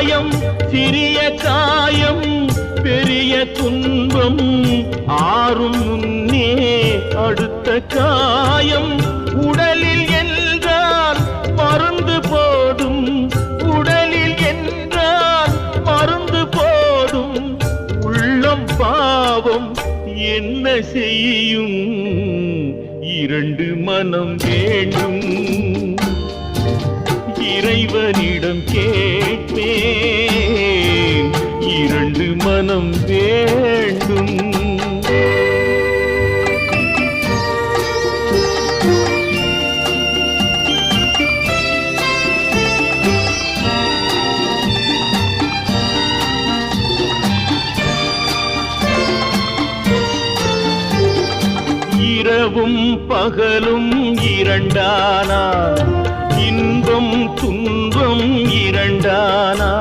சிறிய காயம் பெரிய துன்பம் ஆறும் முன்னே அடுத்த காயம் உடலில் என்றால் மருந்து போடும் உடலில் என்றால் மருந்து போடும் உள்ளம் பாவம் என்ன செய்யும் இரண்டு மனம் வேண்டும் இறைவனிடம் கேட்பேன் இரண்டு மனம் வேண்டும் இரவும் பகலும் இரண்டானா இன்பம் துன்பம் இரண்டானா